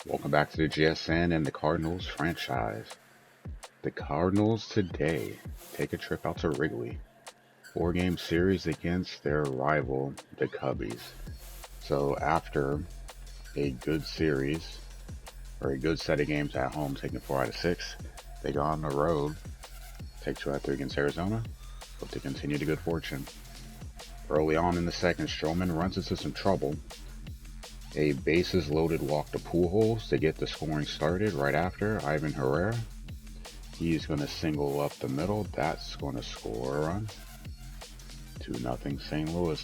Welcome back to the GSN and the Cardinals franchise. The Cardinals today take a trip out to Wrigley. 4-game series against their rival, the Cubbies. So after a good series, or a good set of games at home, taking 4 out of 6, they go on the road, take 2 out of 3 against Arizona, hope to continue the good fortune. Early on in the second, Stroman runs into some trouble. A bases loaded walk to Pujols to get the scoring started right after. Ivan Herrera, he's going to single up the middle. That's going to score a run. 2-0 St. Louis.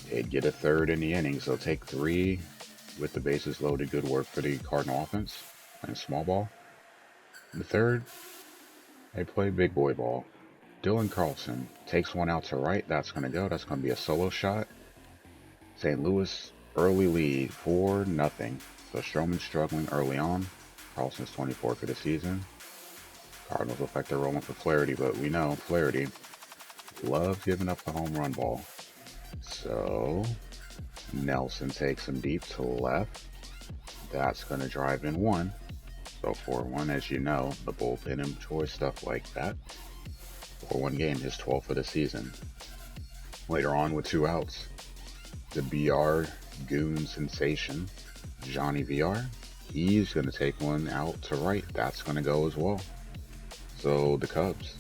They'd get a third in the innings. They'll take 3 with the bases loaded. Good work for the Cardinal offense, playing small ball. In the third, they play big boy ball. Dylan Carlson takes one out to right. That's going to go. That's going to be a solo shot. St. Louis early lead, 4-0. So Stroman struggling early on. Carlson's 24 for the season. Cardinals look like they're rolling for Flaherty, but we know Flaherty loves giving up the home run ball. So Nelson takes him deep to left. That's going to drive in 1. So 4-1, as you know, the bullpen enjoy stuff like that. 4-1 game, his 12th for the season. Later on with 2 outs, the BR Goon sensation, Johnny VR, he's going to take one out to right. That's going to go as well. So the Cubs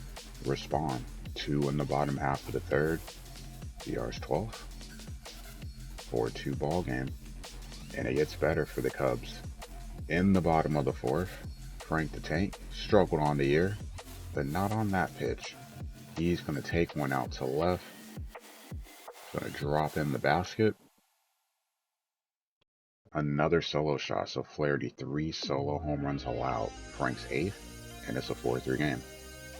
respond. 2 in the bottom half of the third. VR's 12th. 4-2 ball game. And it gets better for the Cubs. In the bottom of the fourth, Frank the Tank struggled on the year, but not on that pitch. He's going to take one out to left. Going to drop in the basket. Another solo shot, so Flaherty 3 solo home runs allowed. Frank's 8th, and it's a 4-3 game.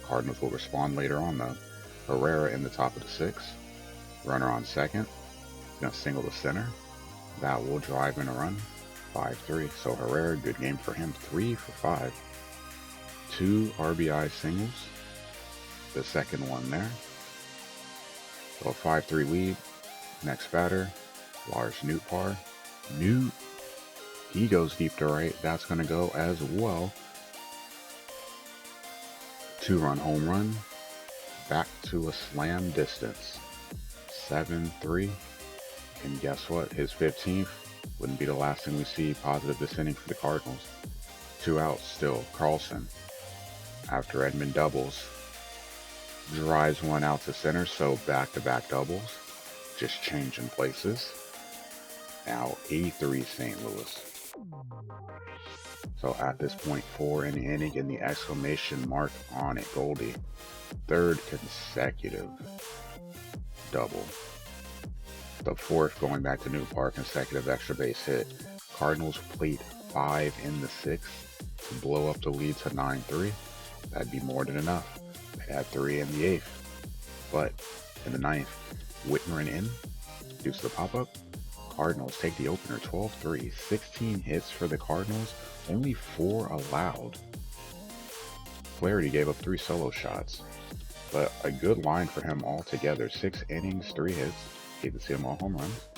Cardinals will respond later on though. Herrera in the top of the 6th. Runner on second. He's going to single to center. That will drive in a run. 5-3. So Herrera, good game for him. 3 for 5. 2 RBI singles. The second one there. So a 5-3 lead. Next batter, Lars Nootbaar. Newt, he goes deep to right. That's going to go as well. 2-run home run. Back to a slam distance. 7-3. And guess what? His 15th wouldn't be the last thing we see positive this inning for the Cardinals. 2 outs still. Carlson, after Edmund doubles, drives one out to center. So back-to-back doubles. Just changing places. Now 83 St. Louis. So at this point, 4 in the inning and the exclamation mark on it, Goldie. 3rd consecutive double. The 4th going back to Nootbaar, consecutive extra base hit. Cardinals plate 5 in the 6th to blow up the lead to 9-3. That'd be more than enough. They had 3 in the 8th. But in the 9th, Whitmer in, due to the pop-up, Cardinals take the opener 12-3. 16 hits for the Cardinals, only 4 allowed. Flaherty gave up 3 solo shots, but a good line for him altogether. 6 innings, 3 hits. Hate to see him all home runs.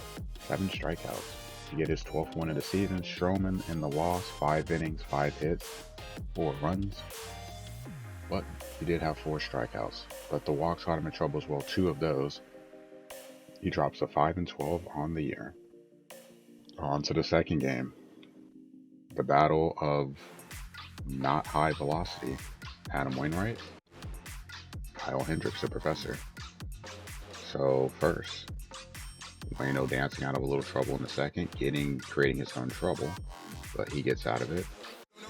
7 strikeouts. To get his 12th win of the season, Stroman in the loss, 5 innings, 5 hits, 4 runs. But he did have 4 strikeouts. But the walks got him in trouble as well, 2 of those. He drops a 5-12 on the year. On to the second game. The battle of not high velocity. Adam Wainwright, Kyle Hendricks, the professor. So first, Waino dancing out of a little trouble in the second, creating his own trouble, but he gets out of it.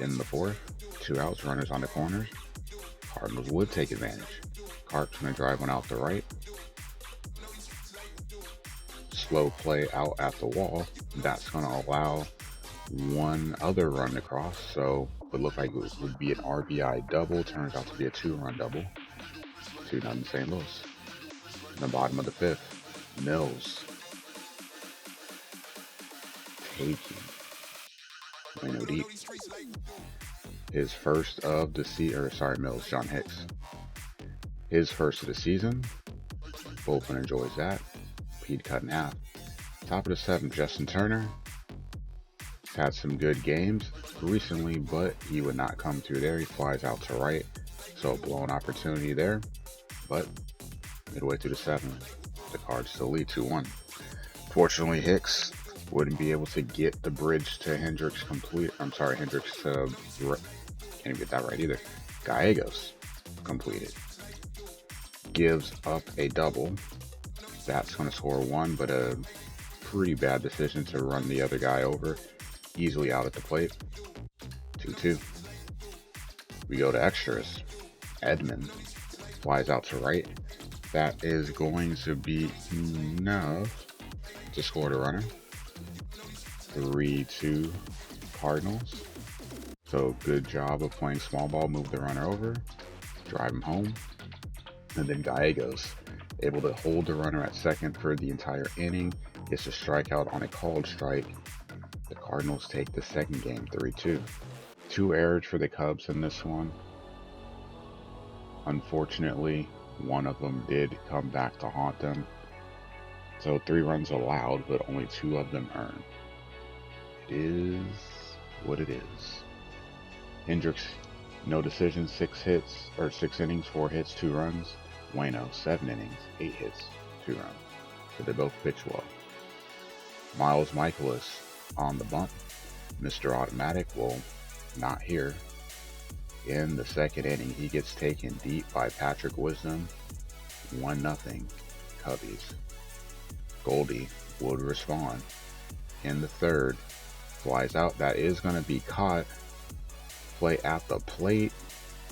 In the 4th, 2 outs, runners on the corners. Cardinals would take advantage. Carp's going to drive one out the right. Slow play out at the wall. That's going to allow one other run to cross, so it would look like it would be an RBI double. Turns out to be a 2-run double. 2-0 St. Louis. In the bottom of the 5th, Mills taking Waino deep. His first of the Mills, John Hicks. His first of the season. Bullpen enjoys that. He'd cut in half. Top of the 7th, Justin Turner. Had some good games recently, but he would not come through there. He flies out to right, so a blown opportunity there. But midway through the 7th, the Cards still lead 2-1. Fortunately, Hicks wouldn't be able to get the bridge to Hendricks complete. I'm sorry, Hendricks to can't even get that right either. Gallegos completed. Gives up a double. That's going to score 1, but a pretty bad decision to run the other guy over. Easily out at the plate. 2-2. We go to extras. Edmund flies out to right. That is going to be enough to score the runner. 3-2 Cardinals. So good job of playing small ball, move the runner over, drive him home. And then Gallegos able to hold the runner at second for the entire inning, gets a strikeout on a called strike. The Cardinals take the second game 3-2. 2 errors for the Cubs in this one. Unfortunately, one of them did come back to haunt them. So 3 runs allowed, but only 2 of them earned. It is what it is. Hendricks, no decision, 6 innings, 4 hits, 2 runs. Bueno, 7 innings, 8 hits, 2 runs. So they both pitch well. Miles Michaelis on the bump. Mr. Automatic, well, not here. In the 2nd inning, he gets taken deep by Patrick Wisdom. 1-0 Cubbies. Goldie would respond. In the 3rd, flies out. That is going to be caught. Play at the plate.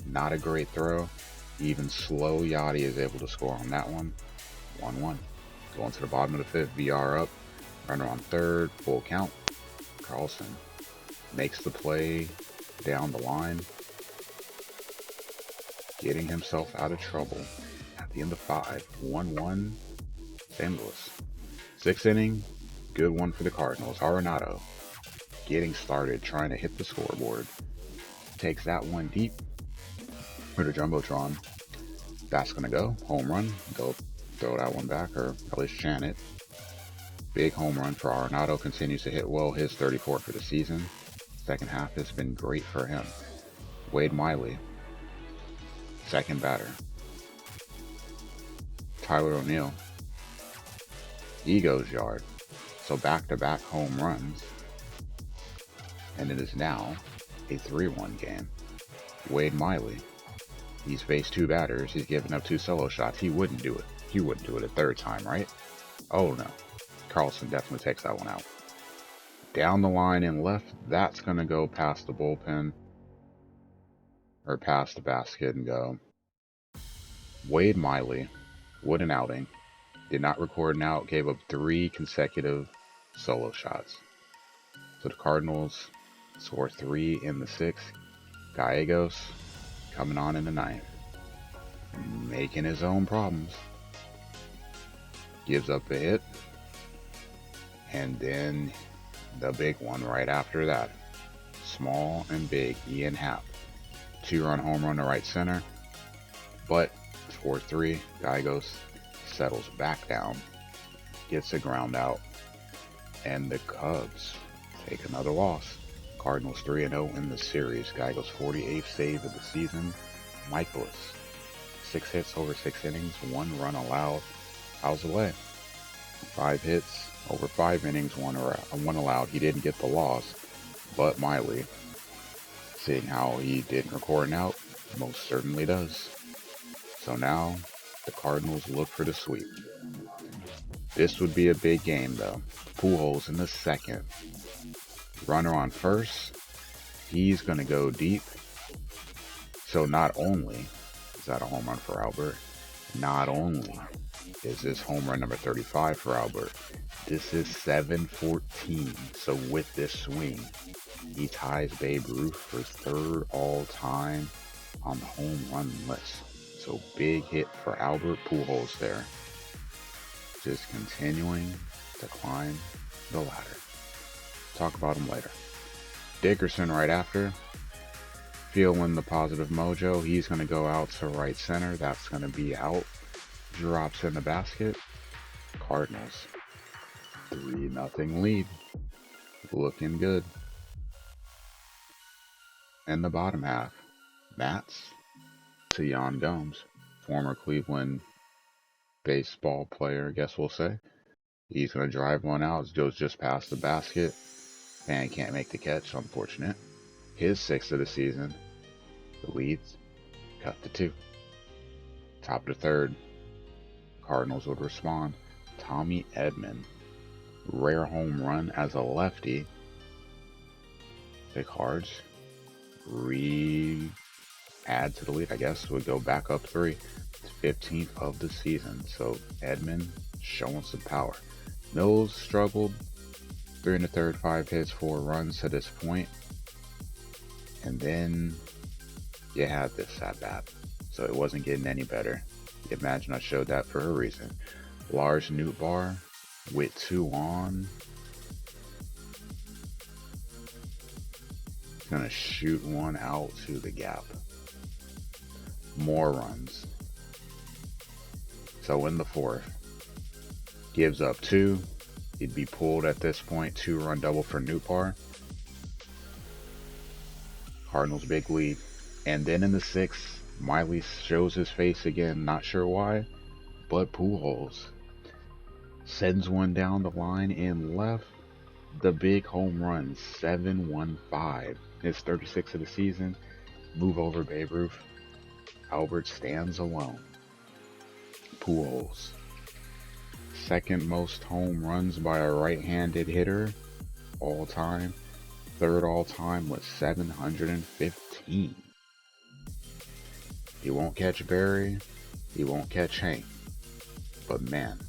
Not a great throw. Even slow Yachty is able to score on that one. 1-1. Going to the bottom of the 5th. VR up. Runner on 3rd. Full count. Carlson makes the play down the line. Getting himself out of trouble. At the end of 5. 1-1. St. Louis. 6th inning. Good one for the Cardinals. Arenado getting started, trying to hit the scoreboard. Takes that one deep for the Jumbotron. That's going to go. Home run. Go throw that one back, or at least chant it. Big home run for Arenado. Continues to hit well. His 34 for the season. Second half has been great for him. Wade Miley, second batter. Tyler O'Neill. He goes yard. So back-to-back home runs. And it is now a 3-1 game. Wade Miley. He's faced 2 batters. He's given up 2 solo shots. He wouldn't do it. He wouldn't do it a 3rd time, right? Oh no. Carlson definitely takes that one out. Down the line and left. That's going to go past the bullpen. Or past the basket and go. Wade Miley. What an outing. Did not record an out. Gave up 3 consecutive solo shots. So the Cardinals score 3 in the 6th. Gallegos coming on in the 9th. Making his own problems. Gives up a hit. And then the big one right after that. Small and big. Ian Happ. 2-run home run to right center. But 4-3. Gallegos settles back down. Gets a ground out. And the Cubs take another loss. Cardinals 3-0 in the series. Gallegos 48th save of the season. Michaelis. 6 hits over 6 innings. 1 run allowed. Fouls away. 5 hits over 5 innings. 1 allowed. He didn't get the loss. But Miley, seeing how he didn't record an out, most certainly does. So now the Cardinals look for the sweep. This would be a big game though. Pujols in the 2nd. Runner on 1st. He's going to go deep. So not only is that a home run for Albert, not only is this home run number 35 for Albert, this is 714. So with this swing, he ties Babe Ruth for 3rd all time on the home run list. So big hit for Albert Pujols there. Just continuing to climb the ladder. Talk about him later. Dickerson right after. Feeling the positive mojo. He's going to go out to right center. That's going to be out. Drops in the basket. Cardinals. 3-0 lead. Looking good. In the bottom half, Mats to Jan Gomes, former Cleveland baseball player, I guess we'll say. He's going to drive one out. It goes just past the basket. And can't make the catch, unfortunate. His sixth of the season. The leads cut to 2. Top of the third, Cardinals would respond. Tommy Edman, rare home run as a lefty. The Cards add to the lead, I guess, would go back up 3. It's 15th of the season, so Edman showing some power. Mills struggled 3 in the third, 5 hits, 4 runs to this point. And then you had this at bat, so it wasn't getting any better. Imagine I showed that for a reason. Lars Nootbaar with 2 on. Gonna shoot one out to the gap. More runs. So in the 4th, gives up 2. He'd be pulled at this point. 2-run double for Nootbaar. Cardinals big lead. And then in the 6th, Miley shows his face again. Not sure why, but Pujols sends one down the line and left. The big home run, 7-1-5. His 36th of the season. Move over Babe Ruth. Albert stands alone. Pujols, second most home runs by a right-handed hitter all time. Third all time with 715. He won't catch Barry. He won't catch Hank. But man,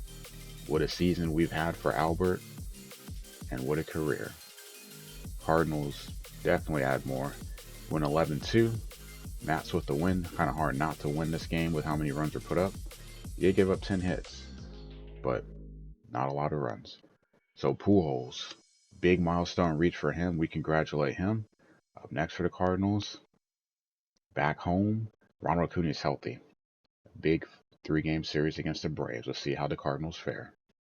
what a season we've had for Albert. And what a career. Cardinals definitely add more. Win 11-2. Mats with the win. Kind of hard not to win this game with how many runs are put up. You did give up 10 hits, but not a lot of runs. So Pujols, big milestone reach for him. We congratulate him. Up next for the Cardinals, back home, Ronald Acuna is healthy. Big 3-game series against the Braves. Let's see how the Cardinals fare.